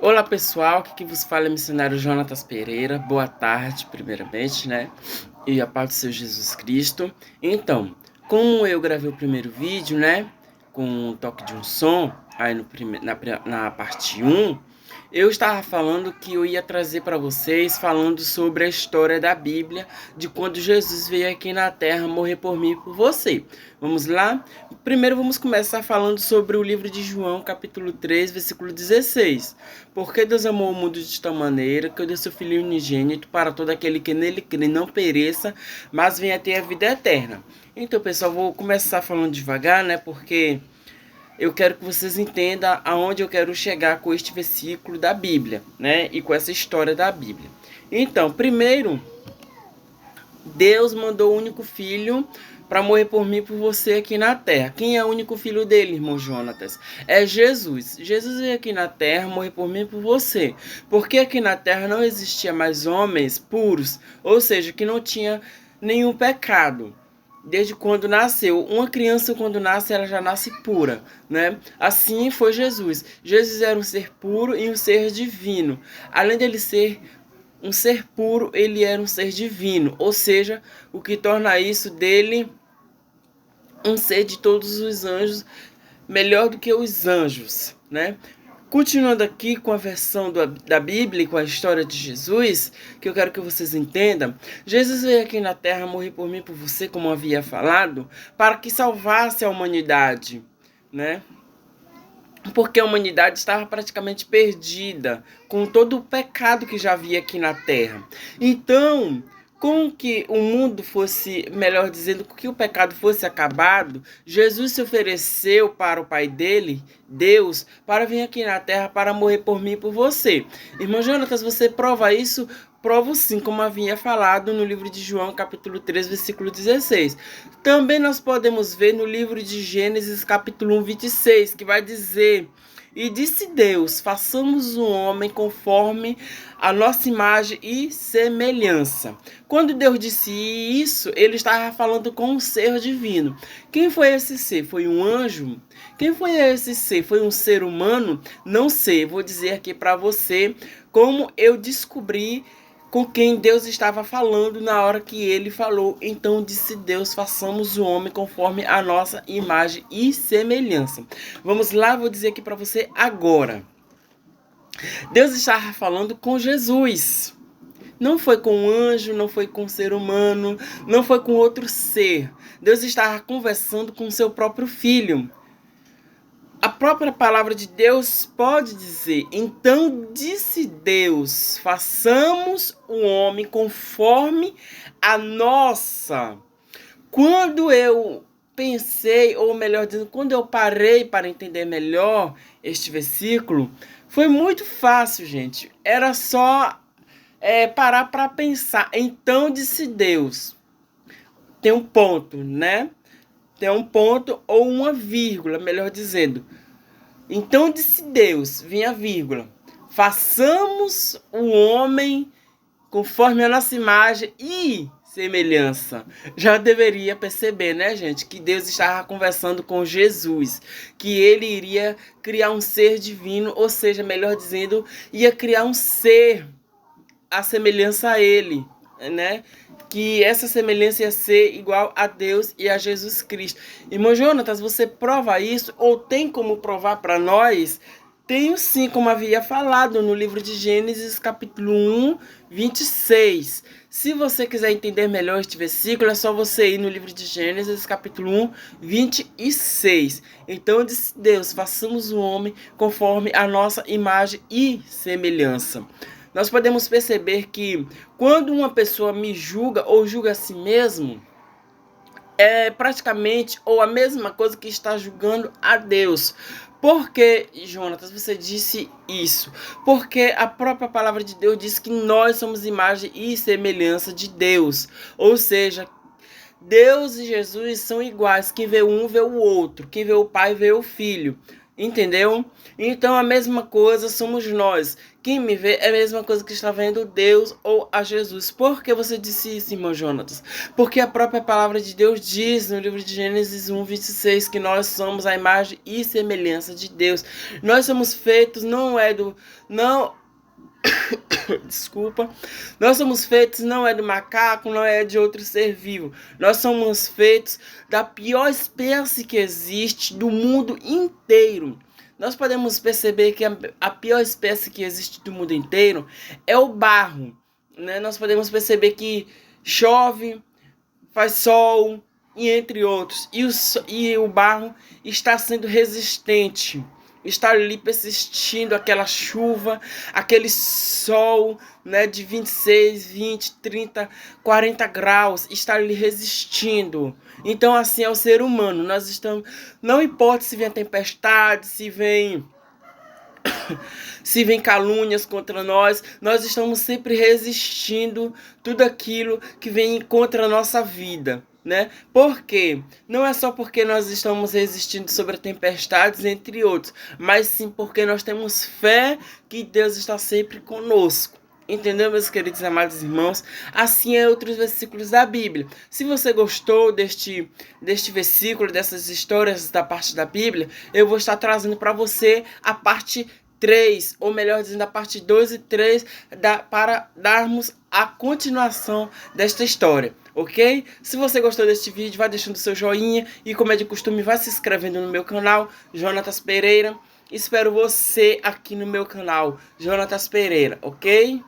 Olá pessoal, aqui que vos fala é o missionário Jonatas Pereira. Boa tarde, primeiramente, né? E a paz do Senhor Jesus Cristo. Então, como eu gravei o primeiro vídeo, né? Com o toque de um som, aí na parte 1, eu estava falando que eu ia trazer para vocês, falando sobre a história da Bíblia, de quando Jesus veio aqui na Terra morrer por mim e por você. Vamos lá? Primeiro vamos começar falando sobre o livro de João, capítulo 3, versículo 16. Porque Deus amou o mundo de tal maneira que deu seu Filho unigênito para todo aquele que nele crê não pereça, mas venha ter a vida eterna. Então, pessoal, vou começar falando devagar, né? Porque eu quero que vocês entendam aonde eu quero chegar com este versículo da Bíblia, né? E com essa história da Bíblia. Então, primeiro, Deus mandou o único filho para morrer por mim e por você aqui na terra. Quem é o único filho dele, irmão Jonatas? É Jesus. Jesus veio aqui na terra morrer por mim e por você. Porque aqui na terra não existia mais homens puros, ou seja, que não tinha nenhum pecado. Desde quando nasceu. Uma criança, quando nasce, ela já nasce pura, né? Assim foi Jesus. Jesus era um ser puro e um ser divino. Além dele ser um ser puro, ele era um ser divino. Ou seja, o que torna isso dele um ser de todos os anjos, melhor do que os anjos, né? Continuando aqui com a versão da Bíblia e com a história de Jesus, que eu quero que vocês entendam, Jesus veio aqui na terra morrer por mim e por você, como havia falado, para que salvasse a humanidade, né? Porque a humanidade estava praticamente perdida, com todo o pecado que já havia aqui na terra. Então, com que o mundo fosse, melhor dizendo, com que o pecado fosse acabado, Jesus se ofereceu para o Pai dele, Deus, para vir aqui na terra para morrer por mim e por você. Irmão Jonatas, você prova isso? Provo sim, como havia falado no livro de João, capítulo 3, versículo 16. Também nós podemos ver no livro de Gênesis, capítulo 1, 26, que vai dizer: E disse Deus, façamos um homem conforme a nossa imagem e semelhança. Quando Deus disse isso, ele estava falando com um ser divino. Quem foi esse ser? Foi um anjo? Quem foi esse ser? Foi um ser humano? Não sei, vou dizer aqui para você como eu descobri com quem Deus estava falando na hora que ele falou. Então disse Deus, façamos o homem conforme a nossa imagem e semelhança. Vamos lá, vou dizer aqui para você agora. Deus estava falando com Jesus. Não foi com um anjo, não foi com um ser humano, não foi com outro ser. Deus estava conversando com o seu próprio filho. A própria palavra de Deus pode dizer: então disse Deus, façamos o homem conforme a nossa. Quando eu pensei, ou melhor dizendo, quando eu parei para entender melhor este versículo, foi muito fácil, gente. Era só parar para pensar. Então disse Deus. Tem um ponto, né? Tem um ponto ou uma vírgula, melhor dizendo. Então disse Deus, vinha a vírgula, façamos o homem conforme a nossa imagem e semelhança. Já deveria perceber, né, gente, que Deus estava conversando com Jesus, que ele iria criar um ser divino, ou seja, melhor dizendo, ia criar um ser à semelhança a ele, né? Que essa semelhança ia ser igual a Deus e a Jesus Cristo. Irmão Jonatas, você prova isso ou tem como provar para nós? Tenho sim, como havia falado no livro de Gênesis, capítulo 1, 26. Se você quiser entender melhor este versículo, é só você ir no livro de Gênesis, capítulo 1, 26. Então disse Deus, façamos o homem conforme a nossa imagem e semelhança. Nós podemos perceber que quando uma pessoa me julga ou julga a si mesmo, é praticamente ou a mesma coisa que está julgando a Deus. Por que, Jonatas, você disse isso? Porque a própria palavra de Deus diz que nós somos imagem e semelhança de Deus. Ou seja, Deus e Jesus são iguais. Quem vê um, vê o outro. Quem vê o Pai, vê o Filho. Entendeu? Então a mesma coisa somos nós. Quem me vê é a mesma coisa que está vendo Deus ou a Jesus. Por que você disse isso, irmão Jonatas? Porque a própria palavra de Deus diz no livro de Gênesis 1:26 que nós somos a imagem e semelhança de Deus. Nós somos feitos, não é do... Não... Desculpa. Nós somos feitos não é do macaco, não é de outro ser vivo. Nós somos feitos da pior espécie que existe do mundo inteiro. Nós podemos perceber que a pior espécie que existe do mundo inteiro é o barro, né? Nós podemos perceber que chove, faz sol e entre outros. E o barro está sendo resistente. Está ali persistindo aquela chuva, aquele sol, né, de 26, 20, 30, 40 graus, está ali resistindo. Então assim é o ser humano, nós estamos, não importa se vem tempestade, se vem calúnias contra nós, nós estamos sempre resistindo tudo aquilo que vem contra a nossa vida, né? Por quê? Não é só porque nós estamos resistindo sobre tempestades, entre outros, mas sim porque nós temos fé que Deus está sempre conosco. Entendeu, meus queridos amados irmãos? Assim é outros versículos da Bíblia. Se você gostou deste versículo, dessas histórias da parte da Bíblia, eu vou estar trazendo para você a parte 3, ou melhor dizendo, a parte 2 e 3, para darmos a continuação desta história, ok? Se você gostou deste vídeo, vai deixando seu joinha e, como é de costume, vai se inscrevendo no meu canal, Jonatas Pereira. Espero você aqui no meu canal, Jonatas Pereira, ok?